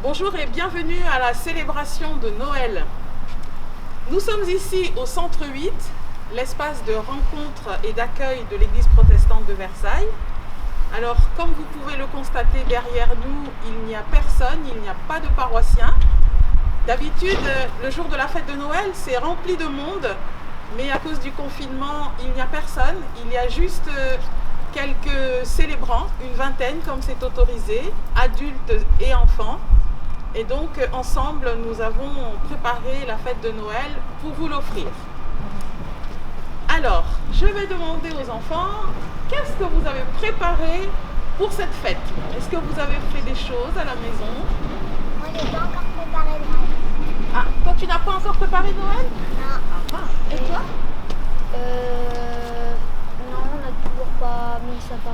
Bonjour et bienvenue à la célébration de Noël. Nous sommes ici au Centre 8, l'espace de rencontre et d'accueil de l'Église protestante de Versailles. Alors, comme vous pouvez le constater derrière nous, il n'y a personne, il n'y a pas de paroissiens. D'habitude, le jour de la fête de Noël, c'est rempli de monde, mais à cause du confinement, il n'y a personne. Il y a juste quelques célébrants, une vingtaine comme c'est autorisé, adultes et enfants. Et donc, ensemble, nous avons préparé la fête de Noël pour vous l'offrir. Alors, je vais demander aux enfants, qu'est-ce que vous avez préparé pour cette fête? Est-ce que vous avez fait des choses à la maison? Moi, j'ai pas encore préparé Noël. Ah, toi, tu n'as pas encore préparé Noël? Non. Et toi? Non, on n'a toujours pas mis le sapin.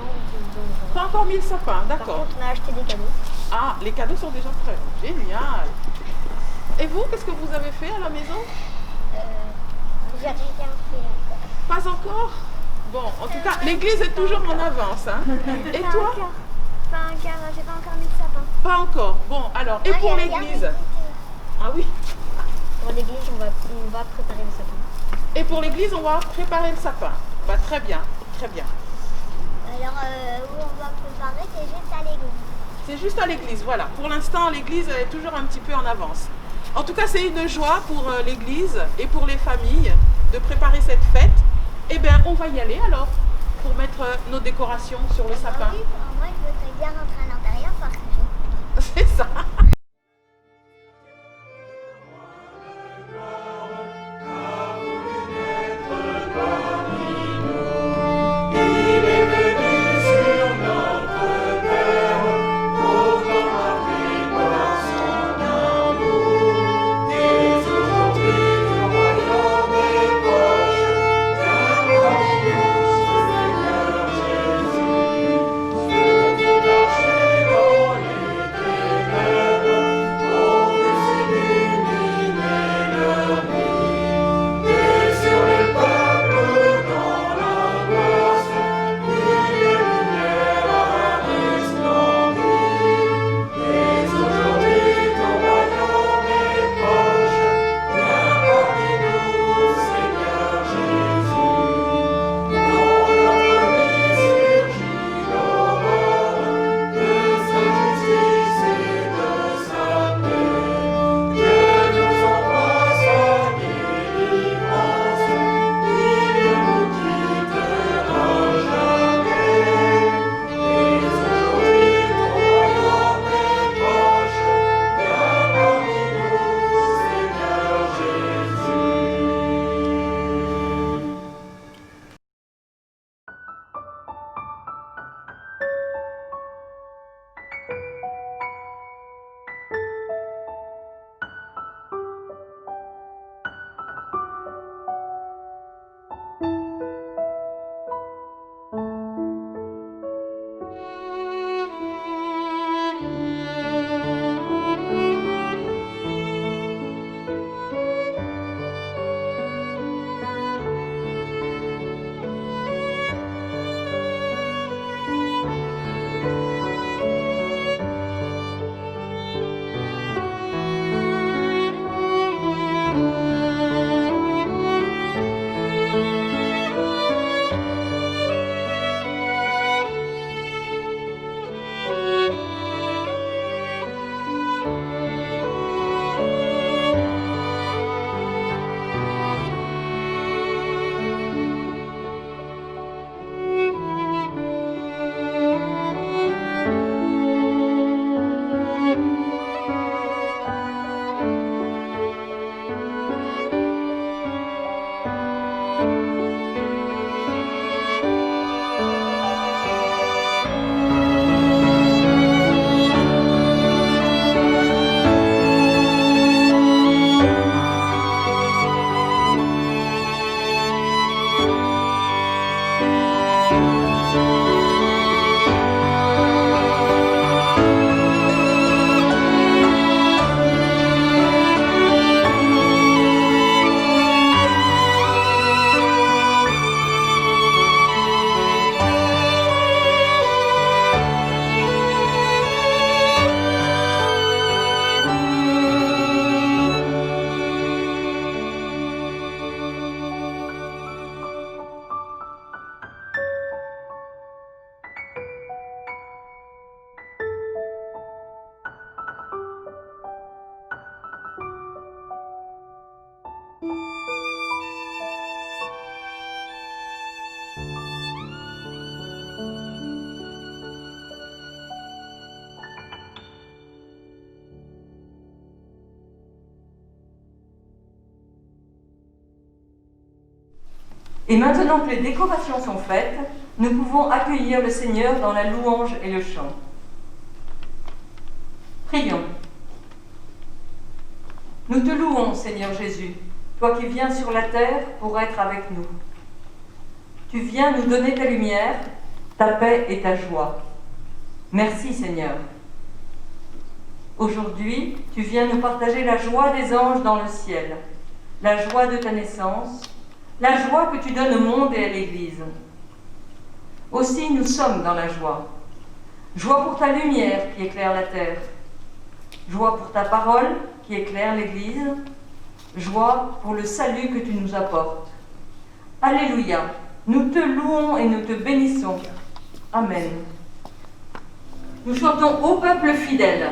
Pas encore mis le sapin, Par d'accord. contre, on a acheté des cadeaux. Ah, les cadeaux sont déjà prêts. Génial. Et vous, qu'est-ce que vous avez fait à la maison? J'ai rien fait. Pas encore? Bon, en tout cas, l'église est toujours en avance. Hein. Et toi? J'ai pas encore mis le sapin. Pas encore. Bon, alors, et pour l'église? Ah oui. Pour l'église, on va préparer le sapin. Et pour l'église, on va préparer le sapin. Bah, très bien, très bien. Alors, où on va préparer, c'est juste à l'église. C'est juste à l'église, voilà. Pour l'instant, l'église est toujours un petit peu en avance. En tout cas, c'est une joie pour l'église et pour les familles de préparer cette fête. Eh bien, on va y aller alors pour mettre nos décorations sur le sapin. Oui, moi, je voudrais bien rentrer à l'intérieur parce que C'est ça. Et maintenant que les décorations sont faites, nous pouvons accueillir le Seigneur dans la louange et le chant. Prions. Nous te louons, Seigneur Jésus, toi qui viens sur la terre pour être avec nous. Tu viens nous donner ta lumière, ta paix et ta joie. Merci, Seigneur. Aujourd'hui, tu viens nous partager la joie des anges dans le ciel, la joie de ta naissance, la joie que tu donnes au monde et à l'Église. Aussi, nous sommes dans la joie. Joie pour ta lumière qui éclaire la terre. Joie pour ta parole qui éclaire l'Église. Joie pour le salut que tu nous apportes. Alléluia. Nous te louons et nous te bénissons. Amen. Nous chantons ô peuple fidèle.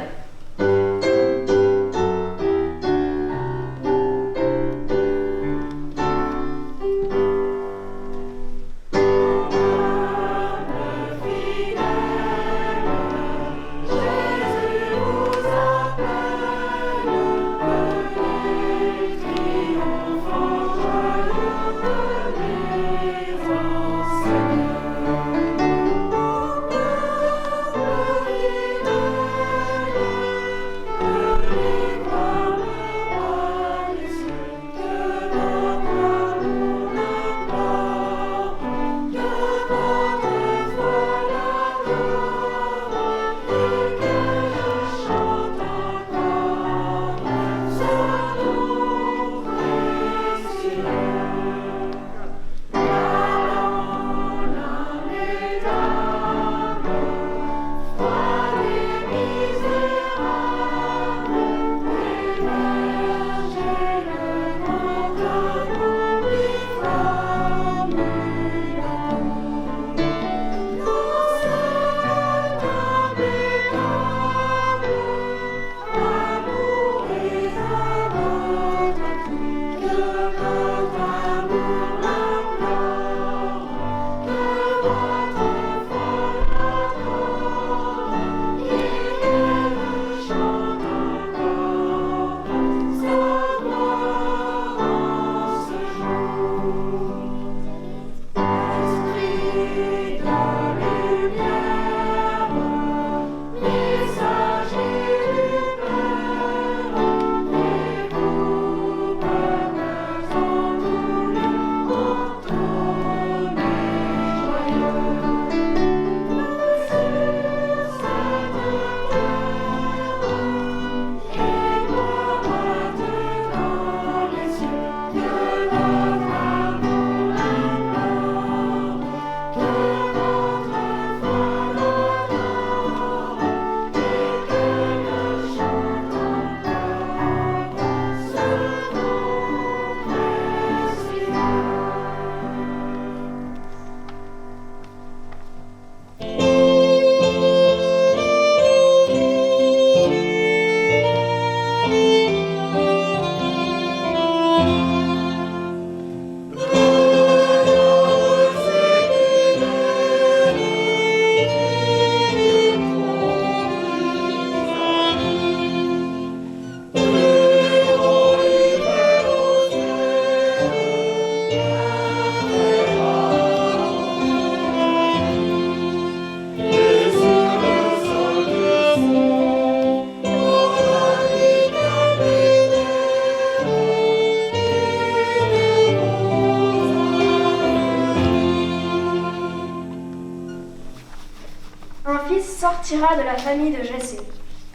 Sortira de la famille de Jessé,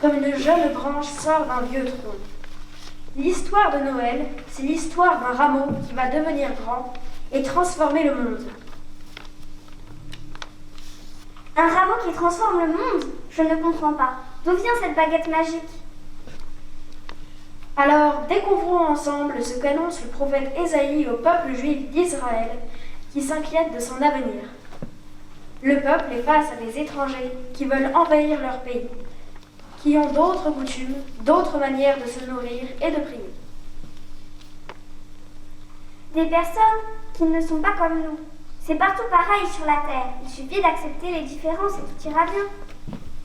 comme une jeune branche sort d'un vieux tronc. L'histoire de Noël, c'est l'histoire d'un rameau qui va devenir grand et transformer le monde. Un rameau qui transforme le monde? Je ne comprends pas. D'où vient cette baguette magique? Alors, découvrons ensemble ce qu'annonce le prophète Ésaïe au peuple juif d'Israël qui s'inquiète de son avenir. Le peuple est face à des étrangers qui veulent envahir leur pays, qui ont d'autres coutumes, d'autres manières de se nourrir et de prier. Des personnes qui ne sont pas comme nous. C'est partout pareil sur la terre. Il suffit d'accepter les différences et tout ira bien.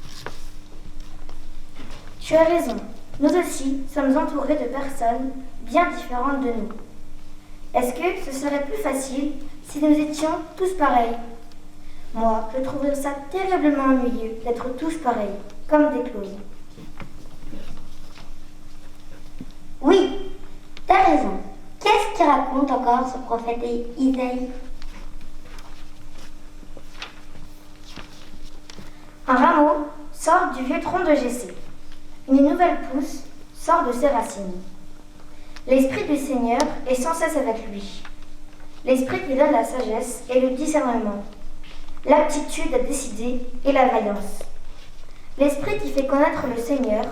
Tu as raison. Nous aussi sommes entourés de personnes bien différentes de nous. Est-ce que ce serait plus facile Si nous étions tous pareils. Moi, je trouverais ça terriblement ennuyeux d'être tous pareils, comme des clones. Oui, t'as raison. Qu'est-ce qu'il raconte encore ce prophète Isaïe? Un rameau sort du vieux tronc de Jessé. Une nouvelle pousse sort de ses racines. L'Esprit du Seigneur est sans cesse avec lui. L'Esprit qui donne la sagesse et le discernement, l'aptitude à décider et la vaillance. L'Esprit qui fait connaître le Seigneur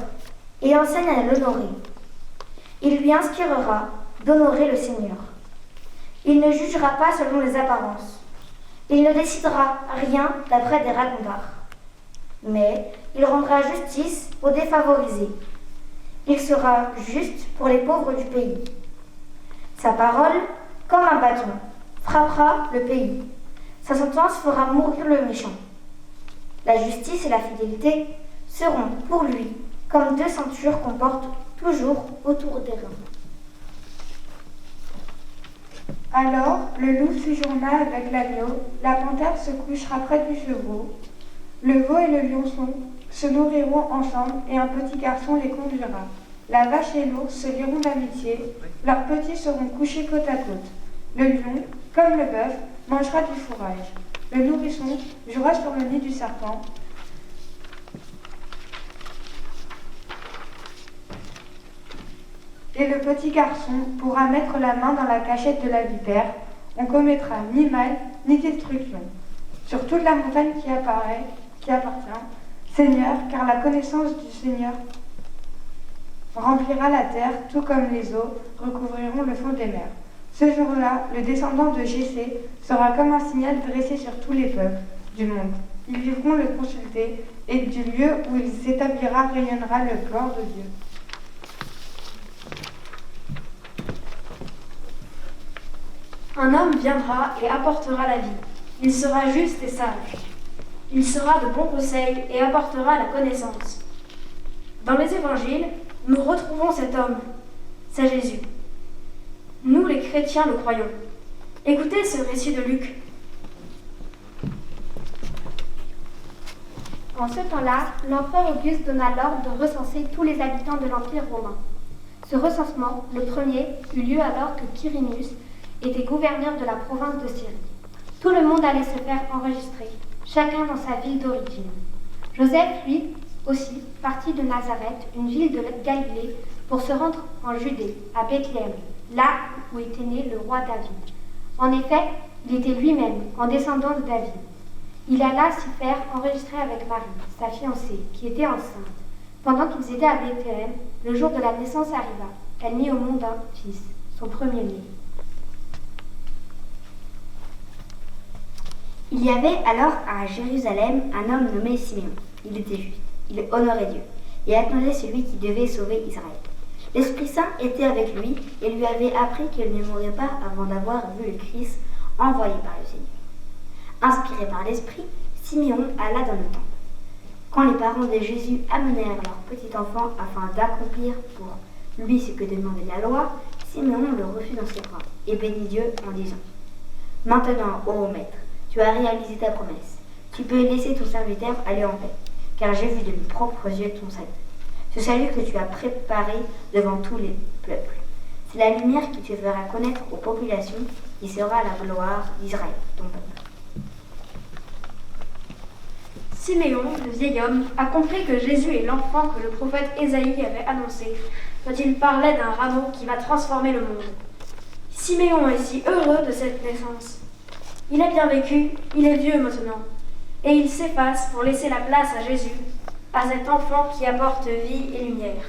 et enseigne à l'honorer. Il lui inspirera d'honorer le Seigneur. Il ne jugera pas selon les apparences. Il ne décidera rien d'après des racontards. Mais il rendra justice aux défavorisés. Il sera juste pour les pauvres du pays. Sa parole, comme un bâton, frappera le pays. Sa sentence fera mourir le méchant. La justice et la fidélité seront pour lui comme deux ceintures qu'on porte toujours autour des reins. Alors le loup séjourna avec l'agneau, la panthère se couchera près du chevreau. Le veau et le lionçon se nourriront ensemble et un petit garçon les conduira. La vache et l'ours se lieront d'amitié, leurs petits seront couchés côte à côte. Le lion, comme le bœuf, mangera du fourrage. Le nourrisson jouera sur le nid du serpent. Et le petit garçon pourra mettre la main dans la cachette de la vipère. On commettra ni mal ni destruction. Sur toute la montagne qui appartient, Seigneur, car la connaissance du Seigneur remplira la terre, tout comme les eaux recouvriront le fond des mers. Ce jour-là, le descendant de Jessé sera comme un signal dressé sur tous les peuples du monde. Ils vivront le consulter, et du lieu où il s'établira rayonnera le gloire de Dieu. Un homme viendra et apportera la vie. Il sera juste et sage. Il sera de bons conseils et apportera la connaissance. Dans les évangiles, nous retrouvons cet homme. C'est Jésus. Nous, les chrétiens, le croyons. Écoutez ce récit de Luc. En ce temps-là, l'empereur Auguste donna l'ordre de recenser tous les habitants de l'Empire romain. Ce recensement, le premier, eut lieu alors que Quirinius était gouverneur de la province de Syrie. Tout le monde allait se faire enregistrer, chacun dans sa ville d'origine. Joseph, lui, aussi, partit de Nazareth, une ville de Galilée, pour se rendre en Judée, à Bethléem, là où était né le roi David. En effet, il était lui-même en descendant de David. Il alla s'y faire enregistrer avec Marie, sa fiancée, qui était enceinte. Pendant qu'ils étaient à Bethléem, le jour de la naissance arriva. Elle mit au monde un fils, son premier-né. Il y avait alors à Jérusalem un homme nommé Siméon. Il était juif, il honorait Dieu et attendait celui qui devait sauver Israël. L'Esprit Saint était avec lui et lui avait appris qu'il ne mourrait pas avant d'avoir vu le Christ envoyé par le Seigneur. Inspiré par l'Esprit, Siméon alla dans le temple. Quand les parents de Jésus amenèrent leur petit enfant afin d'accomplir pour lui ce que demandait la loi, Siméon le reçut dans ses bras et bénit Dieu en disant : « Maintenant, ô Maître, tu as réalisé ta promesse. Tu peux laisser ton serviteur aller en paix, car j'ai vu de mes propres yeux ton salut. Ce salut que tu as préparé devant tous les peuples. C'est la lumière qui te fera connaître aux populations, qui sera la gloire d'Israël, ton peuple. » Siméon, le vieil homme, a compris que Jésus est l'enfant que le prophète Ésaïe avait annoncé quand il parlait d'un rameau qui va transformer le monde. Siméon est si heureux de cette naissance. Il a bien vécu, il est vieux maintenant, et il s'efface pour laisser la place à Jésus, à cet enfant qui apporte vie et lumière.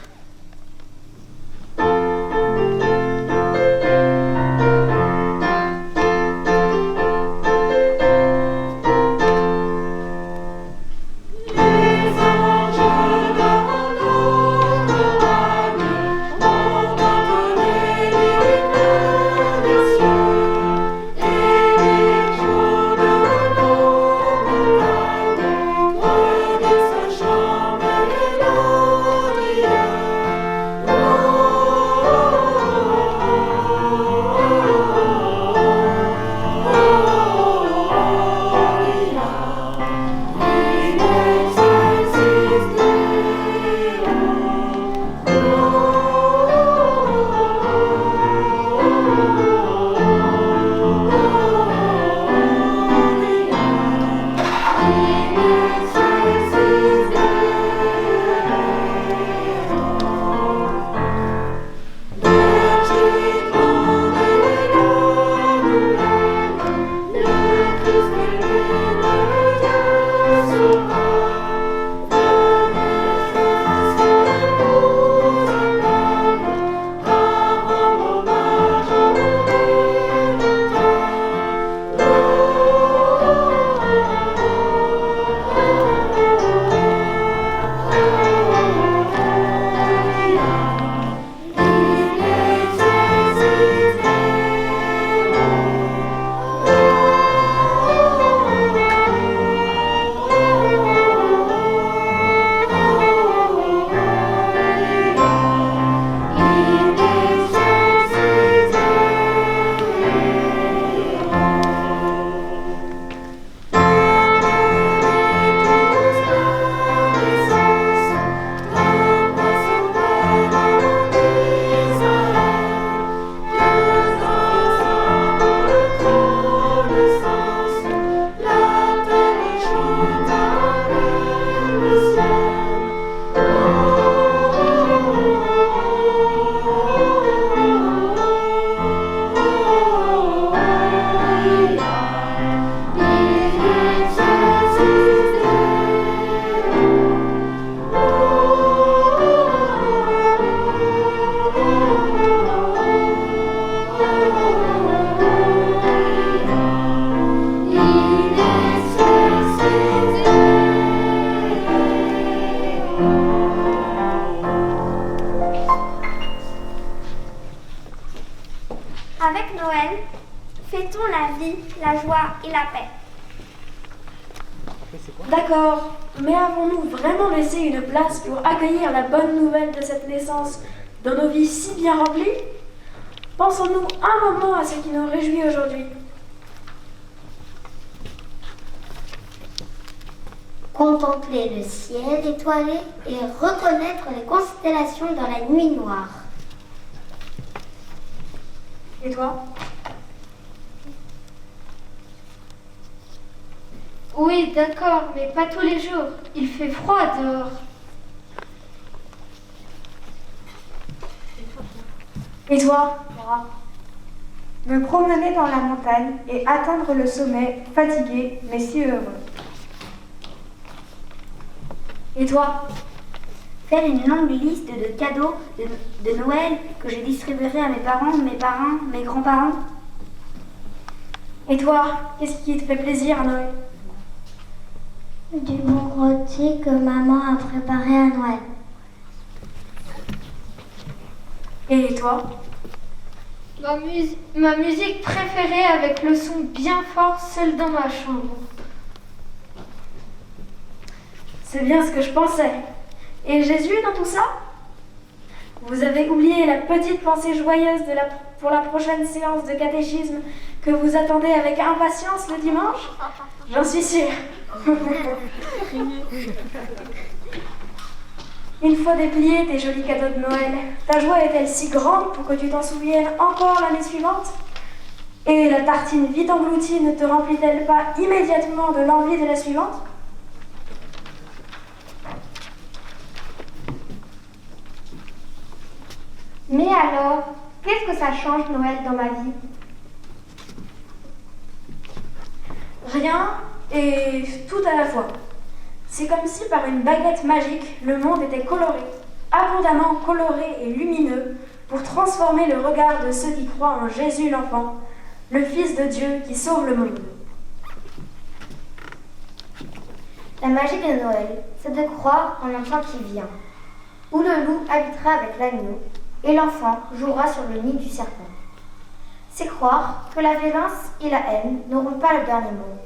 Sa chambre et l'eau Noël, fêtons la vie, la joie et la paix. D'accord, mais avons-nous vraiment laissé une place pour accueillir la bonne nouvelle de cette naissance dans nos vies si bien remplies? Pensons-nous un moment à ce qui nous réjouit aujourd'hui. Contempler le ciel étoilé et reconnaître les constellations dans la nuit noire. Et toi? Oui, d'accord, mais pas tous les jours. Il fait froid dehors. Et toi, Laura? Me promener dans la montagne et atteindre le sommet, fatigué mais si heureux. Et toi? Faire une longue liste de cadeaux de Noël que je distribuerai à mes parents, mes grands-parents. Et toi, qu'est-ce qui te fait plaisir à Noël? Du bon rôti que maman a préparé à Noël. Et toi? Ma musique préférée avec le son bien fort seule dans ma chambre. C'est bien ce que je pensais. Et Jésus dans tout ça? Vous avez oublié la petite pensée joyeuse pour la prochaine séance de catéchisme que vous attendez avec impatience le dimanche? J'en suis sûre. Une fois dépliés tes jolis cadeaux de Noël, ta joie est-elle si grande pour que tu t'en souviennes encore l'année suivante? Et la tartine vite engloutie ne te remplit-elle pas immédiatement de l'envie de la suivante? Mais alors, qu'est-ce que ça change Noël dans ma vie? Rien et tout à la fois. C'est comme si par une baguette magique, le monde était coloré, abondamment coloré et lumineux, pour transformer le regard de ceux qui croient en Jésus l'enfant, le Fils de Dieu qui sauve le monde. La magie de Noël, c'est de croire en l'enfant qui vient, où le loup habitera avec l'agneau et l'enfant jouera sur le nid du serpent. C'est croire que la violence et la haine n'auront pas le dernier mot.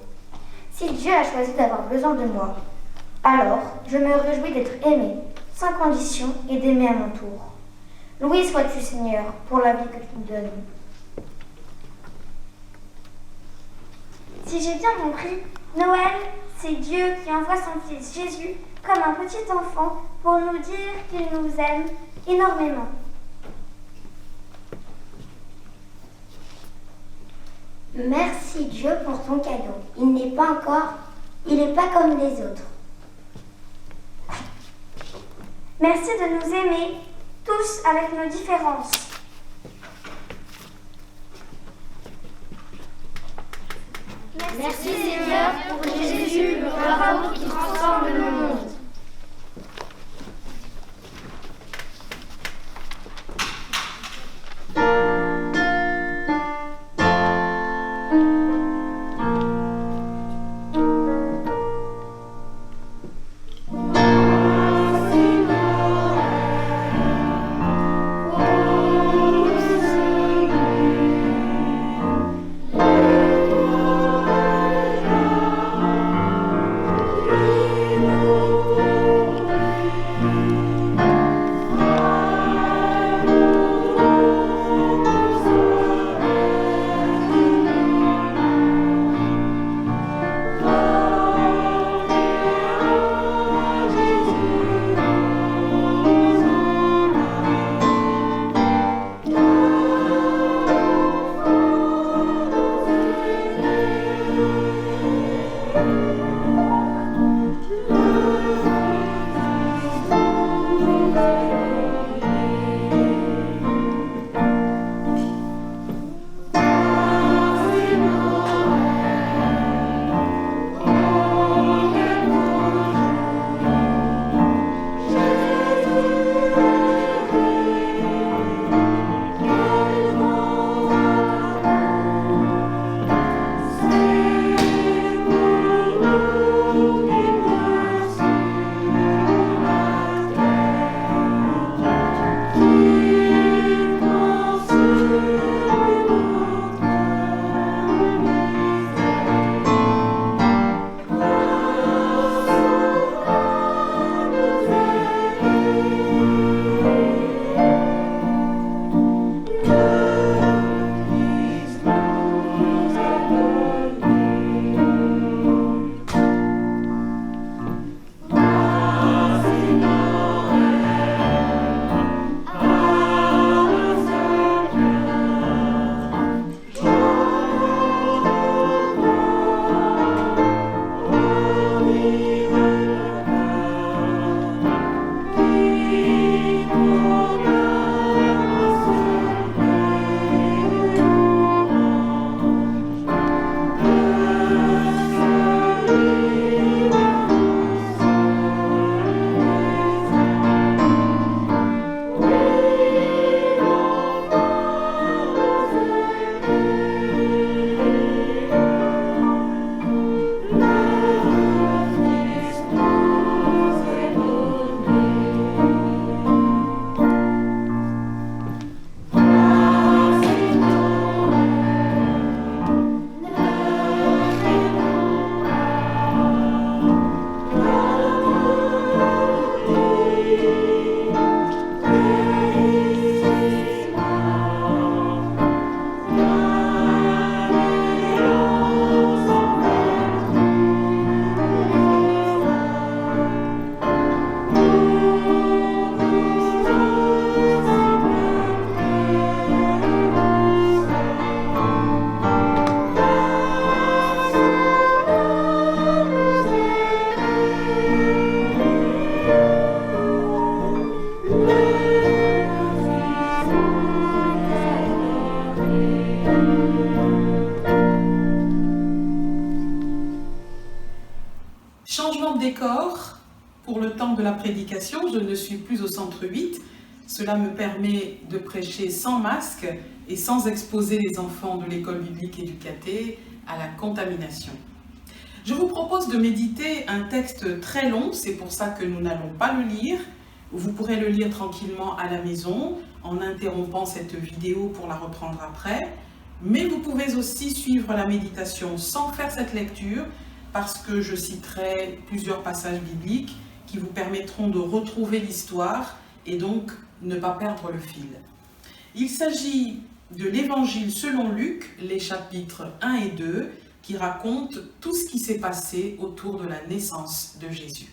Si Dieu a choisi d'avoir besoin de moi, alors je me réjouis d'être aimé, sans condition, et d'aimer à mon tour. Loué sois-tu, Seigneur, pour la vie que tu nous donnes. Si j'ai bien compris, Noël, c'est Dieu qui envoie son fils Jésus comme un petit enfant pour nous dire qu'il nous aime énormément. Merci Dieu pour ton cadeau. Il n'est pas comme les autres. Merci de nous aimer, tous avec nos différences. Merci Seigneur pour Jésus, le roi amour qui transforme le monde. de la prédication, je ne suis plus au centre 8. Cela me permet de prêcher sans masque et sans exposer les enfants de l'école biblique éducatée à la contamination. Je vous propose de méditer un texte très long, c'est pour ça que nous n'allons pas le lire. Vous pourrez le lire tranquillement à la maison en interrompant cette vidéo pour la reprendre après. Mais vous pouvez aussi suivre la méditation sans faire cette lecture parce que je citerai plusieurs passages bibliques qui vous permettront de retrouver l'histoire et donc ne pas perdre le fil. Il s'agit de l'Évangile selon Luc, les chapitres 1 et 2, qui racontent tout ce qui s'est passé autour de la naissance de Jésus.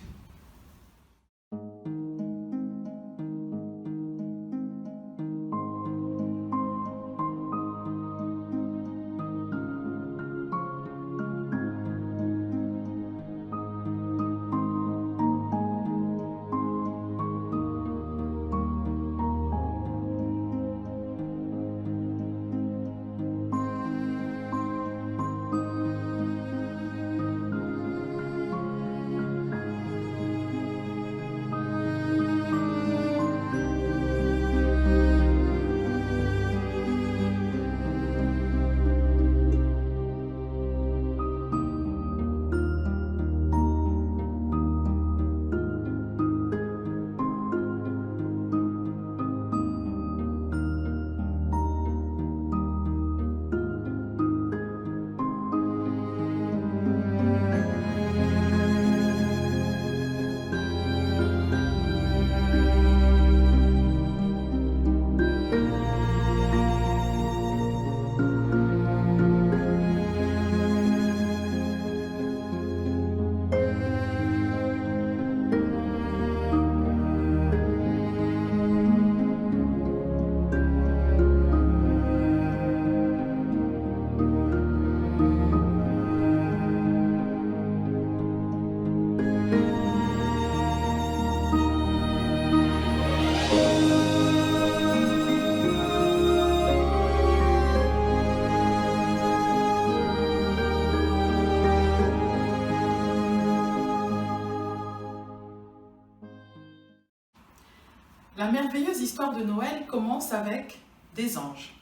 La merveilleuse histoire de Noël commence avec des anges.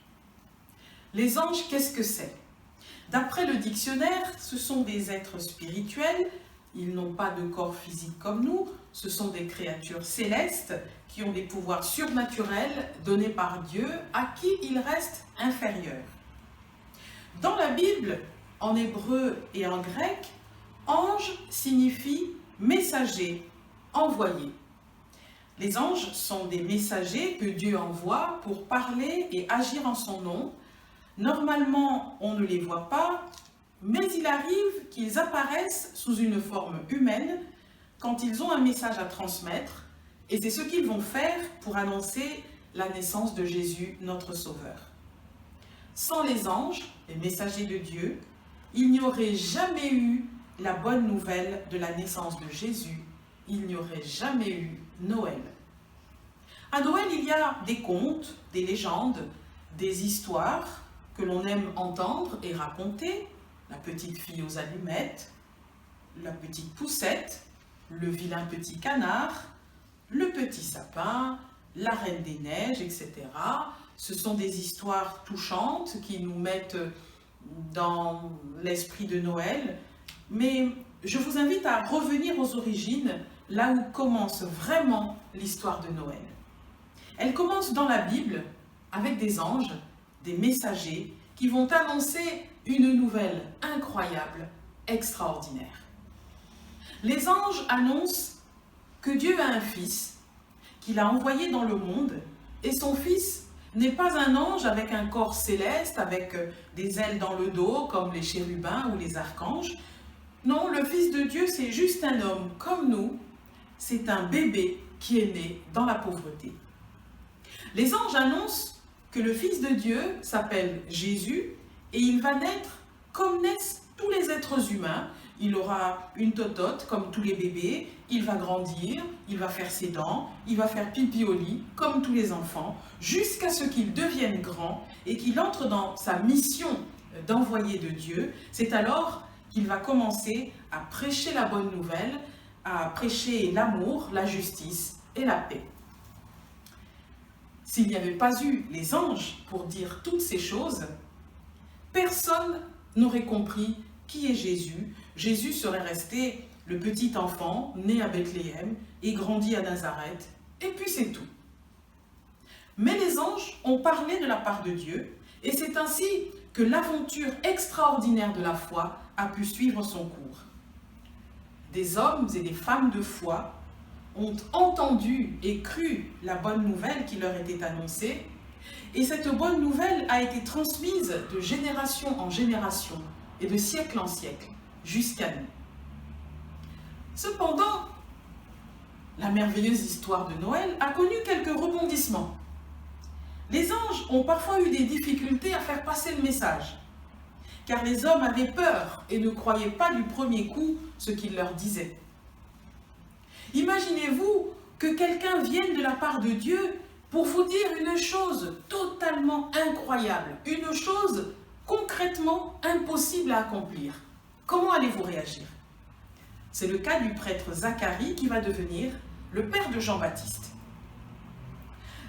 Les anges, qu'est-ce que c'est? D'après le dictionnaire, ce sont des êtres spirituels, ils n'ont pas de corps physique comme nous, ce sont des créatures célestes qui ont des pouvoirs surnaturels donnés par Dieu à qui ils restent inférieurs. Dans la Bible, en hébreu et en grec, ange signifie messager, envoyé. Les anges sont des messagers que Dieu envoie pour parler et agir en son nom. Normalement, on ne les voit pas, mais il arrive qu'ils apparaissent sous une forme humaine quand ils ont un message à transmettre, et c'est ce qu'ils vont faire pour annoncer la naissance de Jésus, notre Sauveur. Sans les anges, les messagers de Dieu, il n'y aurait jamais eu la bonne nouvelle de la naissance de Jésus, il n'y aurait jamais eu Noël. À Noël, il y a des contes, des légendes, des histoires que l'on aime entendre et raconter. La petite fille aux allumettes, la petite poussette, le vilain petit canard, le petit sapin, la reine des neiges, etc. Ce sont des histoires touchantes qui nous mettent dans l'esprit de Noël. Mais je vous invite à revenir aux origines, là où commence vraiment l'histoire de Noël. Elle commence dans la Bible avec des anges, des messagers qui vont annoncer une nouvelle incroyable, extraordinaire. Les anges annoncent que Dieu a un fils qu'il a envoyé dans le monde, et son fils n'est pas un ange avec un corps céleste, avec des ailes dans le dos comme les chérubins ou les archanges. Non, le Fils de Dieu, c'est juste un homme comme nous, c'est un bébé qui est né dans la pauvreté. Les anges annoncent que le Fils de Dieu s'appelle Jésus et il va naître comme naissent tous les êtres humains. Il aura une totote comme tous les bébés, il va grandir, il va faire ses dents, il va faire pipi au lit comme tous les enfants, jusqu'à ce qu'il devienne grand et qu'il entre dans sa mission d'envoyé de Dieu. C'est alors qu'il va commencer à prêcher la bonne nouvelle, à prêcher l'amour, la justice et la paix. S'il n'y avait pas eu les anges pour dire toutes ces choses, personne n'aurait compris qui est Jésus. Jésus serait resté le petit enfant né à Bethléem et grandi à Nazareth, et puis c'est tout. Mais les anges ont parlé de la part de Dieu, et c'est ainsi que l'aventure extraordinaire de la foi a pu suivre son cours. Des hommes et des femmes de foi ont entendu et cru la bonne nouvelle qui leur était annoncée, et cette bonne nouvelle a été transmise de génération en génération et de siècle en siècle jusqu'à nous. Cependant, la merveilleuse histoire de Noël a connu quelques rebondissements. Les anges ont parfois eu des difficultés à faire passer le message, car les hommes avaient peur et ne croyaient pas du premier coup ce qu'ils leur disaient. Imaginez-vous que quelqu'un vienne de la part de Dieu pour vous dire une chose totalement incroyable, une chose concrètement impossible à accomplir. Comment allez-vous réagir? C'est le cas du prêtre Zacharie qui va devenir le père de Jean-Baptiste.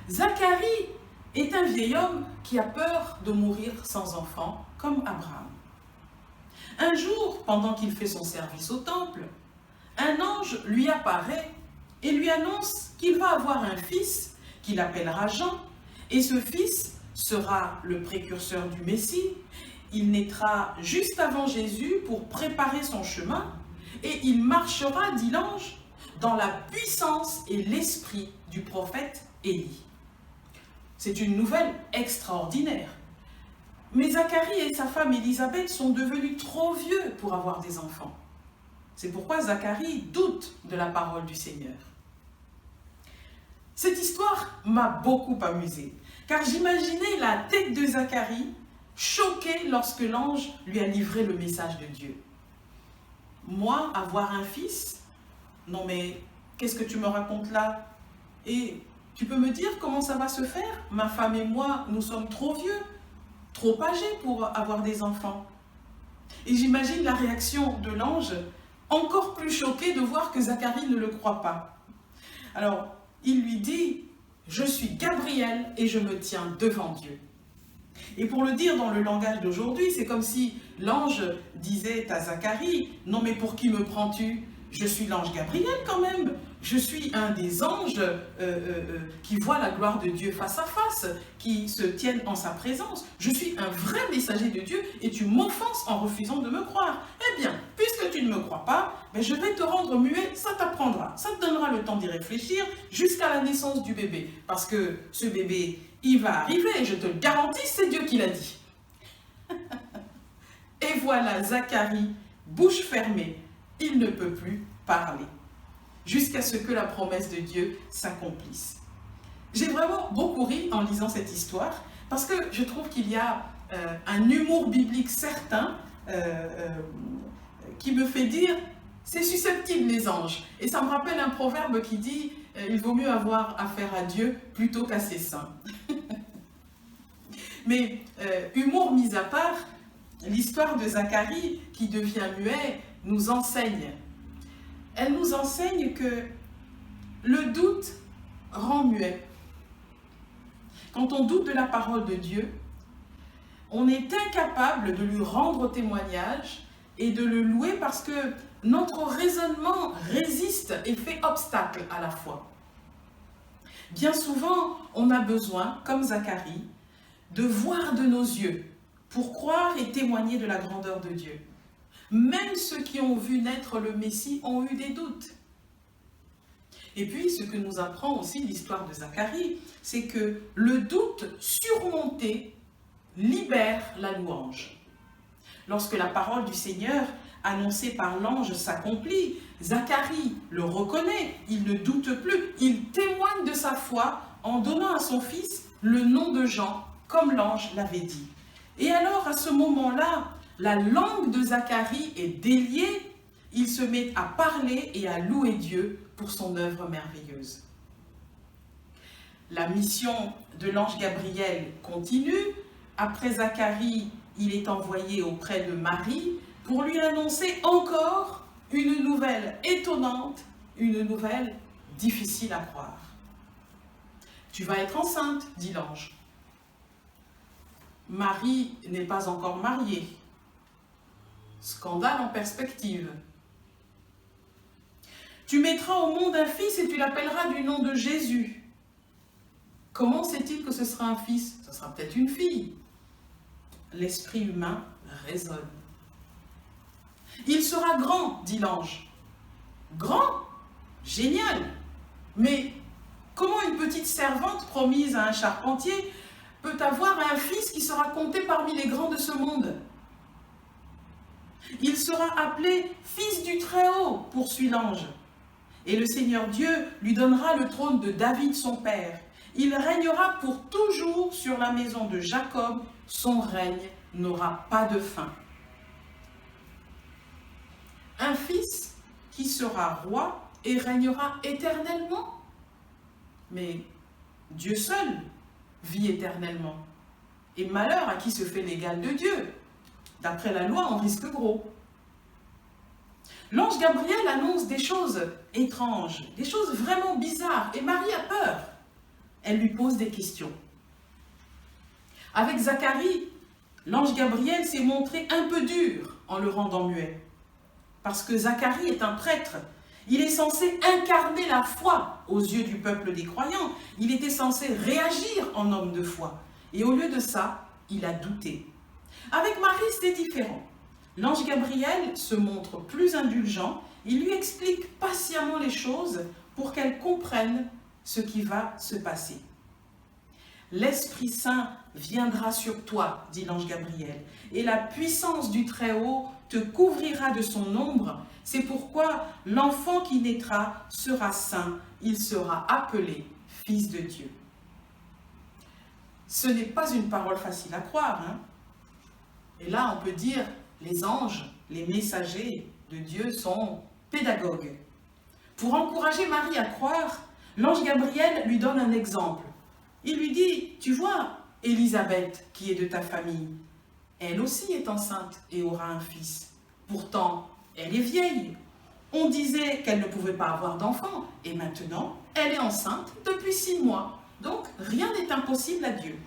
Zacharie est un vieil homme qui a peur de mourir sans enfant, comme Abraham. Un jour, pendant qu'il fait son service au temple, un ange lui apparaît et lui annonce qu'il va avoir un fils qu'il appellera Jean, et ce fils sera le précurseur du Messie. Il naîtra juste avant Jésus pour préparer son chemin, et il marchera, dit l'ange, dans la puissance et l'esprit du prophète Élie. C'est une nouvelle extraordinaire. Mais Zacharie et sa femme Élisabeth sont devenus trop vieux pour avoir des enfants. C'est pourquoi Zacharie doute de la parole du Seigneur. Cette histoire m'a beaucoup amusée, car j'imaginais la tête de Zacharie choqué lorsque l'ange lui a livré le message de Dieu. Moi, avoir un fils? Non mais, qu'est-ce que tu me racontes là? Et tu peux me dire comment ça va se faire? Ma femme et moi, nous sommes trop vieux, trop âgés pour avoir des enfants. Et j'imagine la réaction de l'ange, encore plus choqué de voir que Zacharie ne le croit pas. Alors, il lui dit, « Je suis Gabriel et je me tiens devant Dieu. » Et pour le dire dans le langage d'aujourd'hui, c'est comme si l'ange disait à Zacharie, « Non mais pour qui me prends-tu? Je suis l'ange Gabriel quand même. Je suis un des anges qui voit la gloire de Dieu face à face, qui se tiennent en sa présence. Je suis un vrai messager de Dieu et tu m'offenses en refusant de me croire. Eh bien, puisque tu ne me crois pas, ben je vais te rendre muet, ça t'apprendra. Ça te donnera le temps d'y réfléchir jusqu'à la naissance du bébé. Parce que ce bébé, il va arriver et je te le garantis, c'est Dieu qui l'a dit. » Et voilà Zacharie, bouche fermée, il ne peut plus parler, jusqu'à ce que la promesse de Dieu s'accomplisse. J'ai vraiment beaucoup ri en lisant cette histoire, parce que je trouve qu'il y a un humour biblique certain qui me fait dire, c'est susceptible les anges. Et ça me rappelle un proverbe qui dit, il vaut mieux avoir affaire à Dieu plutôt qu'à ses saints. Mais humour mis à part, l'histoire de Zacharie qui devient muet nous enseigne. Elle nous enseigne que le doute rend muet. Quand on doute de la parole de Dieu, on est incapable de lui rendre témoignage et de le louer parce que notre raisonnement résiste et fait obstacle à la foi. Bien souvent, on a besoin, comme Zacharie, de voir de nos yeux pour croire et témoigner de la grandeur de Dieu. Même ceux qui ont vu naître le Messie ont eu des doutes. Et puis, ce que nous apprend aussi l'histoire de Zacharie, c'est que le doute surmonté libère la louange. Lorsque la parole du Seigneur, annoncée par l'ange, s'accomplit, Zacharie le reconnaît, il ne doute plus, il témoigne de sa foi en donnant à son fils le nom de Jean, comme l'ange l'avait dit. Et alors, à ce moment-là, la langue de Zacharie est déliée, il se met à parler et à louer Dieu pour son œuvre merveilleuse. La mission de l'ange Gabriel continue. Après Zacharie, il est envoyé auprès de Marie pour lui annoncer encore une nouvelle étonnante, une nouvelle difficile à croire. Tu vas être enceinte, dit l'ange. Marie n'est pas encore mariée. Scandale en perspective. Tu mettras au monde un fils et tu l'appelleras du nom de Jésus. Comment sait-il que ce sera un fils? Ce sera peut-être une fille. L'esprit humain raisonne. Il sera grand, dit l'ange. Grand? Génial! Mais comment une petite servante promise à un charpentier peut avoir un fils qui sera compté parmi les grands de ce monde? Il sera appelé fils du Très-Haut, poursuit l'ange. Et le Seigneur Dieu lui donnera le trône de David son père. Il régnera pour toujours sur la maison de Jacob. Son règne n'aura pas de fin. Un fils qui sera roi et régnera éternellement. Mais Dieu seul vit éternellement. Et malheur à qui se fait l'égal de Dieu. D'après la loi, on risque gros. L'ange Gabriel annonce des choses étranges, des choses vraiment bizarres, et Marie a peur. Elle lui pose des questions. Avec Zacharie, l'ange Gabriel s'est montré un peu dur en le rendant muet. Parce que Zacharie est un prêtre. Il est censé incarner la foi aux yeux du peuple des croyants. Il était censé réagir en homme de foi. Et au lieu de ça, il a douté. Avec Marie, c'est différent. L'ange Gabriel se montre plus indulgent. Il lui explique patiemment les choses pour qu'elle comprenne ce qui va se passer. L'Esprit Saint viendra sur toi, dit l'ange Gabriel, et la puissance du Très-Haut te couvrira de son ombre. C'est pourquoi l'enfant qui naîtra sera saint, il sera appelé Fils de Dieu. Ce n'est pas une parole facile à croire, hein? Et là, on peut dire, les anges, les messagers de Dieu sont pédagogues. Pour encourager Marie à croire, l'ange Gabriel lui donne un exemple. Il lui dit, tu vois, Élisabeth, qui est de ta famille, elle aussi est enceinte et aura un fils. Pourtant, elle est vieille. On disait qu'elle ne pouvait pas avoir d'enfant, et maintenant, elle est enceinte depuis 6 mois. Donc, rien n'est impossible à Dieu.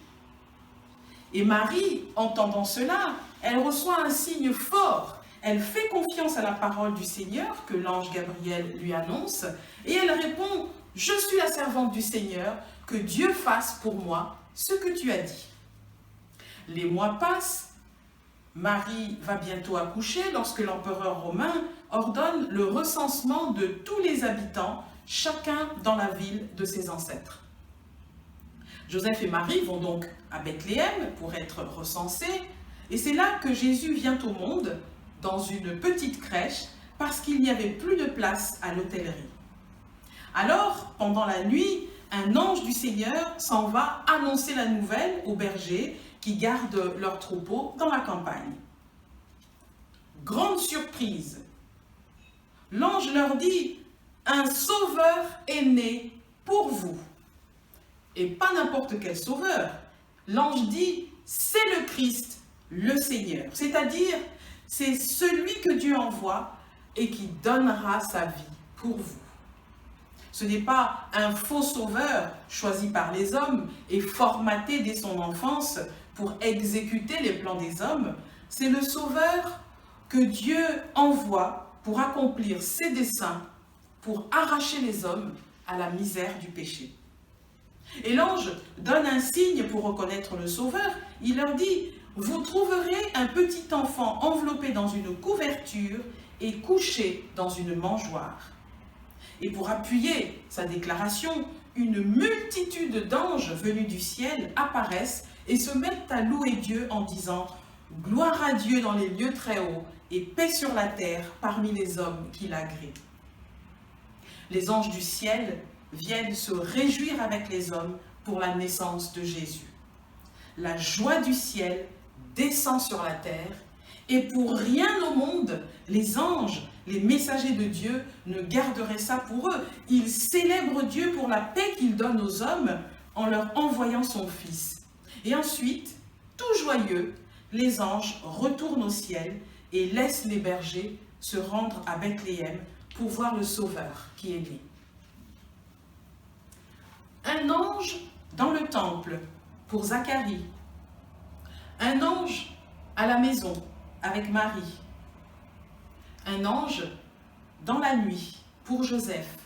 Et Marie, entendant cela, elle reçoit un signe fort. Elle fait confiance à la parole du Seigneur que l'ange Gabriel lui annonce, et elle répond, « Je suis la servante du Seigneur, que Dieu fasse pour moi ce que tu as dit. » Les mois passent, Marie va bientôt accoucher lorsque l'empereur romain ordonne le recensement de tous les habitants, chacun dans la ville de ses ancêtres. Joseph et Marie vont donc à Bethléem pour être recensés, et c'est là que Jésus vient au monde, dans une petite crèche, parce qu'il n'y avait plus de place à l'hôtellerie. Alors, pendant la nuit, un ange du Seigneur s'en va annoncer la nouvelle aux bergers qui gardent leurs troupeaux dans la campagne. Grande surprise! L'ange leur dit, « Un sauveur est né pour vous. » Et pas n'importe quel sauveur. L'ange dit, c'est le Christ, le Seigneur. C'est-à-dire, c'est celui que Dieu envoie et qui donnera sa vie pour vous. Ce n'est pas un faux sauveur choisi par les hommes et formaté dès son enfance pour exécuter les plans des hommes. C'est le sauveur que Dieu envoie pour accomplir ses desseins, pour arracher les hommes à la misère du péché. Et l'ange donne un signe pour reconnaître le sauveur. Il leur dit, vous trouverez un petit enfant enveloppé dans une couverture et couché dans une mangeoire. Et pour appuyer sa déclaration, une multitude d'anges venus du ciel apparaissent et se mettent à louer Dieu en disant « Gloire à Dieu dans les lieux très hauts et paix sur la terre parmi les hommes qui l'agréent. » Les anges du ciel viennent se réjouir avec les hommes pour la naissance de Jésus. La joie du ciel descend sur la terre et pour rien au monde, les anges, les messagers de Dieu ne garderaient ça pour eux. Ils célèbrent Dieu pour la paix qu'il donne aux hommes en leur envoyant son Fils. Et ensuite, tout joyeux, les anges retournent au ciel et laissent les bergers se rendre à Bethléem pour voir le Sauveur qui est né. Un ange dans le temple pour Zacharie. Un ange à la maison avec Marie. Un ange dans la nuit pour Joseph.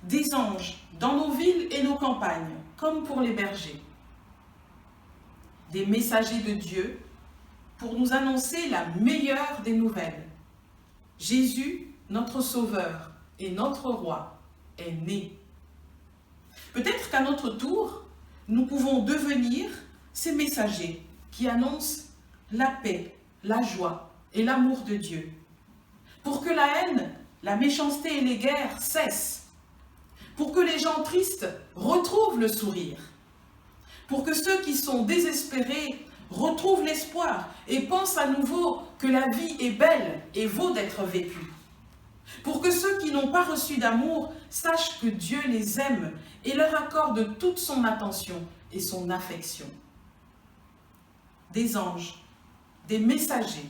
Des anges dans nos villes et nos campagnes, comme pour les bergers. Des messagers de Dieu pour nous annoncer la meilleure des nouvelles. Jésus, notre Sauveur et notre Roi, est né. Peut-être qu'à notre tour, nous pouvons devenir ces messagers qui annoncent la paix, la joie et l'amour de Dieu. Pour que la haine, la méchanceté et les guerres cessent. Pour que les gens tristes retrouvent le sourire. Pour que ceux qui sont désespérés retrouvent l'espoir et pensent à nouveau que la vie est belle et vaut d'être vécue. Pour que ceux qui n'ont pas reçu d'amour sachent que Dieu les aime et leur accorde toute son attention et son affection. Des anges, des messagers,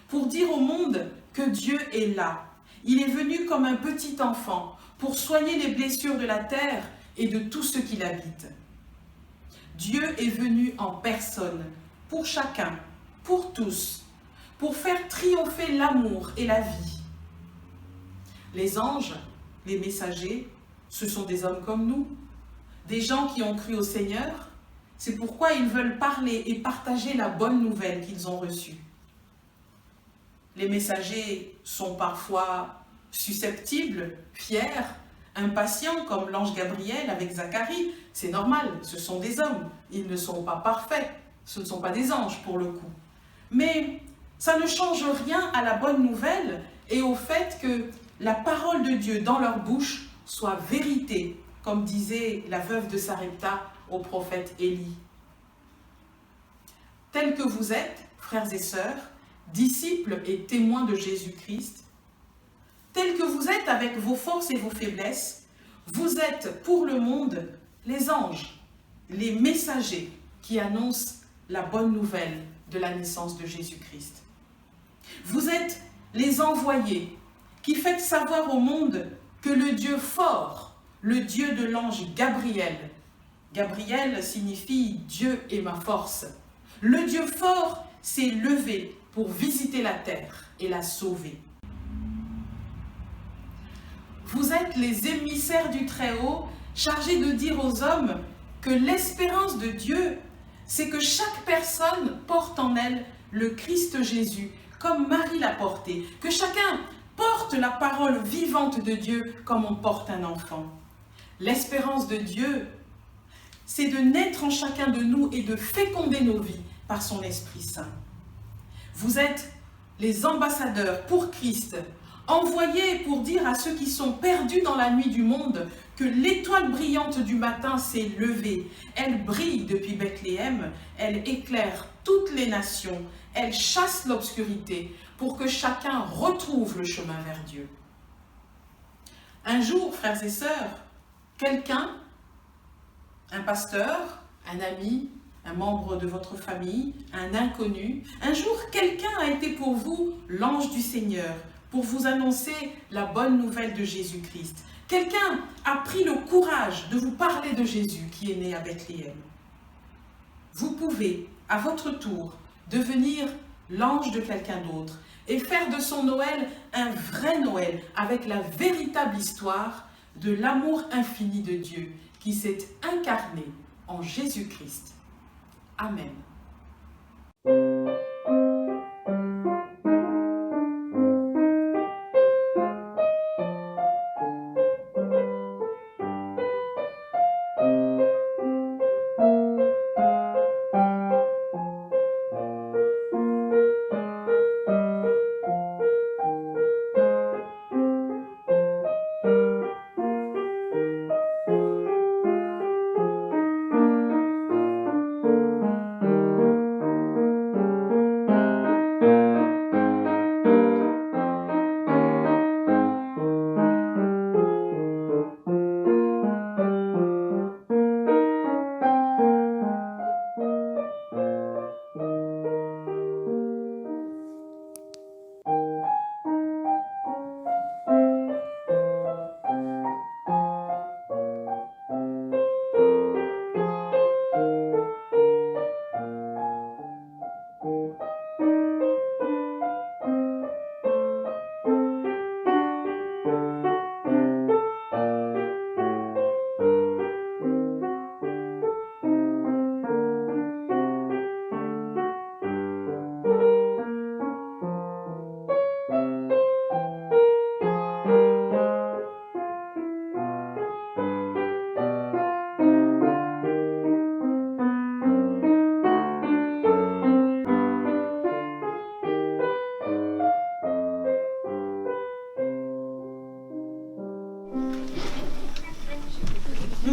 pour dire au monde que Dieu est là. Il est venu comme un petit enfant pour soigner les blessures de la terre et de tout ce qui l'habite. Dieu est venu en personne, pour chacun, pour tous, pour faire triompher l'amour et la vie. Les anges, les messagers, ce sont des hommes comme nous, des gens qui ont cru au Seigneur. C'est pourquoi ils veulent parler et partager la bonne nouvelle qu'ils ont reçue. Les messagers sont parfois susceptibles, fiers, impatients comme l'ange Gabriel avec Zacharie. C'est normal, ce sont des hommes, ils ne sont pas parfaits, ce ne sont pas des anges pour le coup. Mais ça ne change rien à la bonne nouvelle et au fait que la parole de Dieu dans leur bouche soit vérité, comme disait la veuve de Sarepta au prophète Élie. Tels que vous êtes, frères et sœurs, disciples et témoins de Jésus-Christ, tels que vous êtes avec vos forces et vos faiblesses, vous êtes pour le monde les anges, les messagers qui annoncent la bonne nouvelle de la naissance de Jésus-Christ. Vous êtes les envoyés qui faites savoir au monde que le Dieu fort, le Dieu de l'ange Gabriel, Gabriel signifie Dieu est ma force. Le Dieu fort s'est levé pour visiter la terre et la sauver. Vous êtes les émissaires du Très-Haut, chargés de dire aux hommes que l'espérance de Dieu, c'est que chaque personne porte en elle le Christ Jésus, comme Marie l'a porté, que chacun porte la parole vivante de Dieu comme on porte un enfant. L'espérance de Dieu, c'est de naître en chacun de nous et de féconder nos vies par son Esprit Saint. Vous êtes les ambassadeurs pour Christ, envoyés pour dire à ceux qui sont perdus dans la nuit du monde que l'étoile brillante du matin s'est levée. Elle brille depuis Bethléem, elle éclaire toutes les nations, elle chasse l'obscurité pour que chacun retrouve le chemin vers Dieu. Un jour, frères et sœurs, quelqu'un, un pasteur, un ami, un membre de votre famille, un inconnu, un jour quelqu'un a été pour vous l'ange du Seigneur, pour vous annoncer la bonne nouvelle de Jésus-Christ. Quelqu'un a pris le courage de vous parler de Jésus qui est né à Bethléem. Vous pouvez, à votre tour, devenir l'ange de quelqu'un d'autre et faire de son Noël un vrai Noël avec la véritable histoire de l'amour infini de Dieu qui s'est incarné en Jésus-Christ. Amen.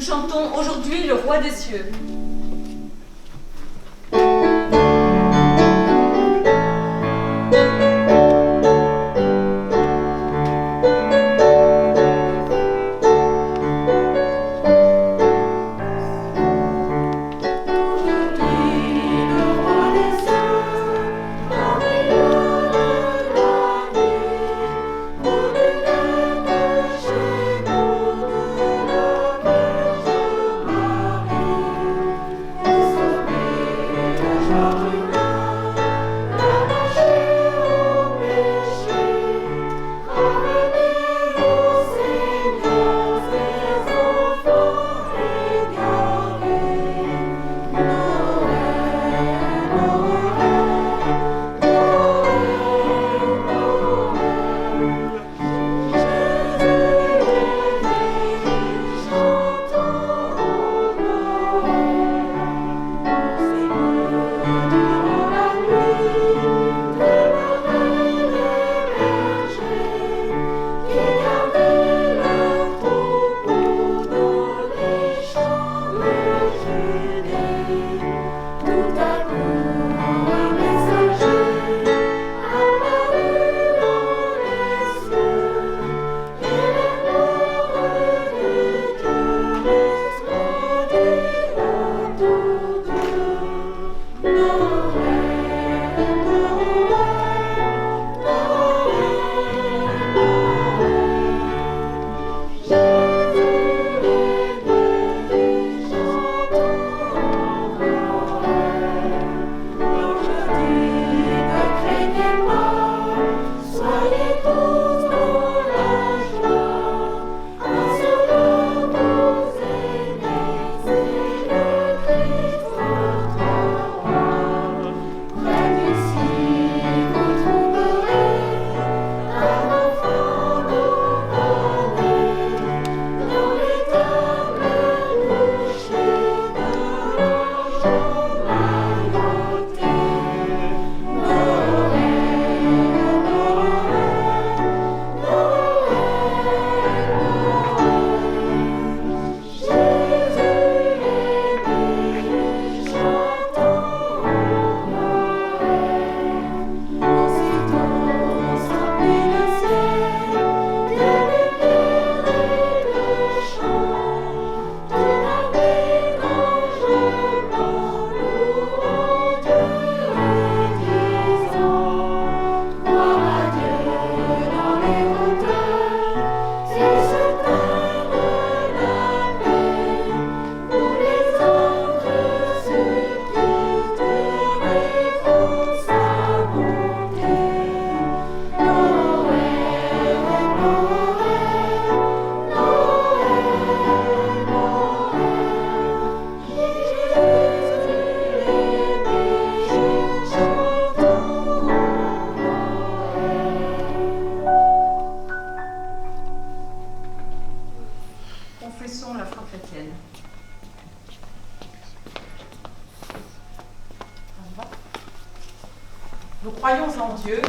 chantons aujourd'hui le roi des cieux. Nous croyons en Dieu,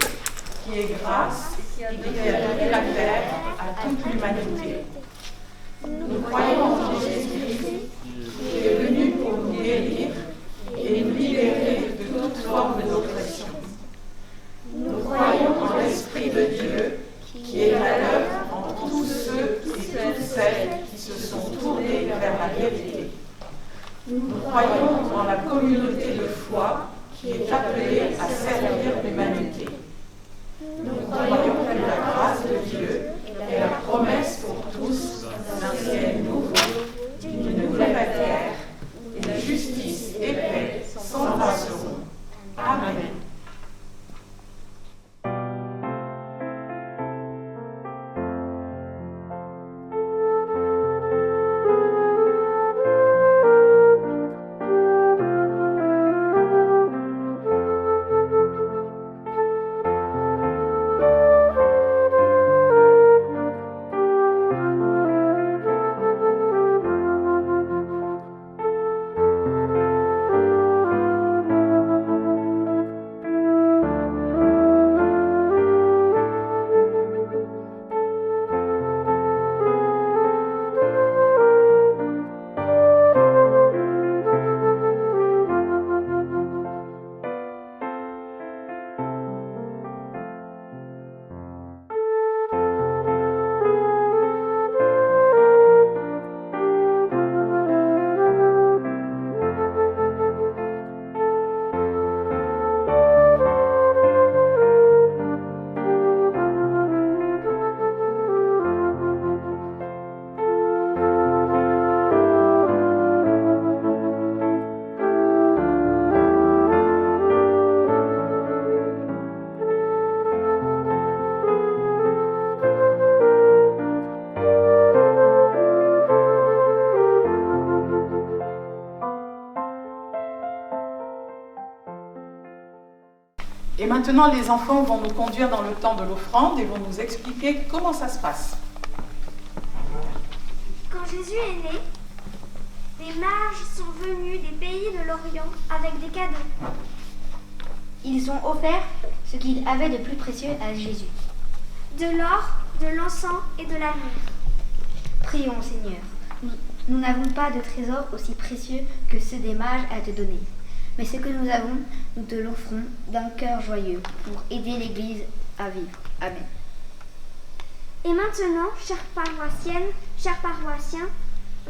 qui est grâce et qui a donné la terre à toute l'humanité. Nous croyons en Jésus-Christ, qui est venu pour nous guérir et nous libérer de toute forme d'oppression. Nous croyons en l'Esprit de Dieu, qui est à l'œuvre en tous ceux et toutes celles qui se sont tournés vers la vérité. Nous croyons en la communauté de foi qui est appelée à servir l'humanité. Nous croyons que la grâce de Dieu est la promesse pour tous d'un ciel nouveau, d'une nouvelle terre, et de justice et paix sans passeront. Amen. Et maintenant, les enfants vont nous conduire dans le temps de l'offrande et vont nous expliquer comment ça se passe. Quand Jésus est né, des mages sont venus des pays de l'Orient avec des cadeaux. Ils ont offert ce qu'ils avaient de plus précieux à Jésus. De l'or, de l'encens et de la myrrhe. Prions, Seigneur. Nous n'avons pas de trésor aussi précieux que ceux des mages à te donner. Mais ce que nous avons, nous te l'offrons d'un cœur joyeux pour aider l'Église à vivre. Amen. Et maintenant, chères paroissiennes, chers paroissiens,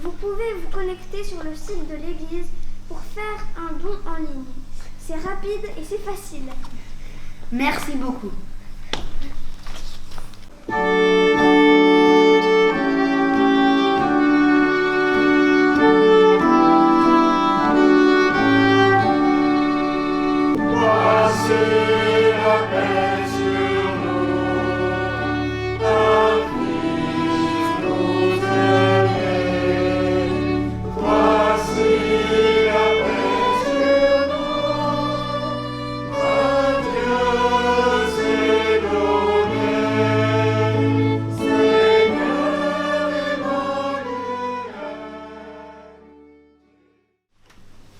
vous pouvez vous connecter sur le site de l'Église pour faire un don en ligne. C'est rapide et c'est facile. Merci beaucoup.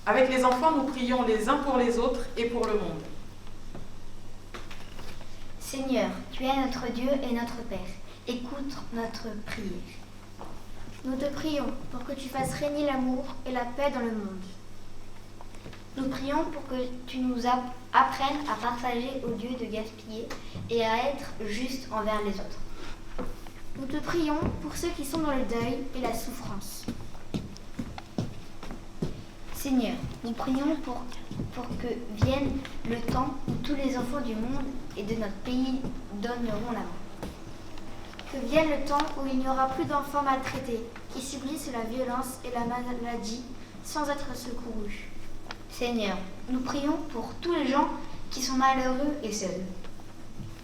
Avec les enfants, nous prions les uns pour les autres et pour le monde. Seigneur, tu es notre Dieu et notre Père. Écoute notre prière. Nous te prions pour que tu fasses régner l'amour et la paix dans le monde. Nous prions pour que tu nous apprennes à partager au lieu de gaspiller et à être juste envers les autres. Nous te prions pour ceux qui sont dans le deuil et la souffrance. Seigneur, nous prions pour que vienne le temps où tous les enfants du monde et de notre pays donneront la main. Que vienne le temps où il n'y aura plus d'enfants maltraités qui subissent la violence et la maladie sans être secourus. Seigneur, nous prions pour tous les gens qui sont malheureux et seuls.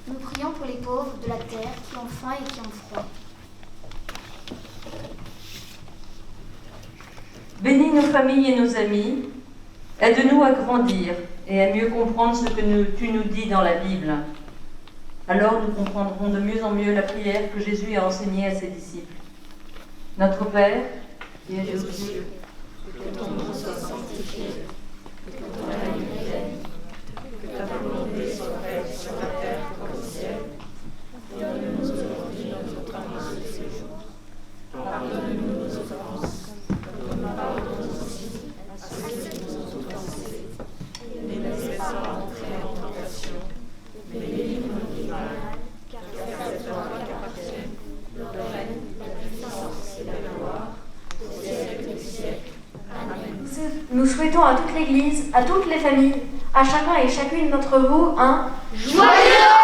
Nous prions pour les pauvres de la terre qui ont faim et qui ont froid. Bénis nos familles et nos amis. Aide-nous à grandir et à mieux comprendre ce que tu nous dis dans la Bible. Alors nous comprendrons de mieux en mieux la prière que Jésus a enseignée à ses disciples. Notre Père, qui es aux cieux, que ton nom soit sanctifié, que ton règne vienne, que ta volonté soit faite sur la terre comme au ciel. Donne-nous aujourd'hui notre pain de ce jour. Pardonne-nous nos offenses, comme nous pardonnons aussi à ceux qui nous ont offensés. Ne nous laisse pas entrer en tentation, mais délivre-nous du mal, car c'est à toi qu'appartiennent le règne, la puissance et la gloire, au siècle des siècles. Amen. Nous souhaitons à toute l'Église, à toutes les familles, à chacun et chacune d'entre vous un joyeux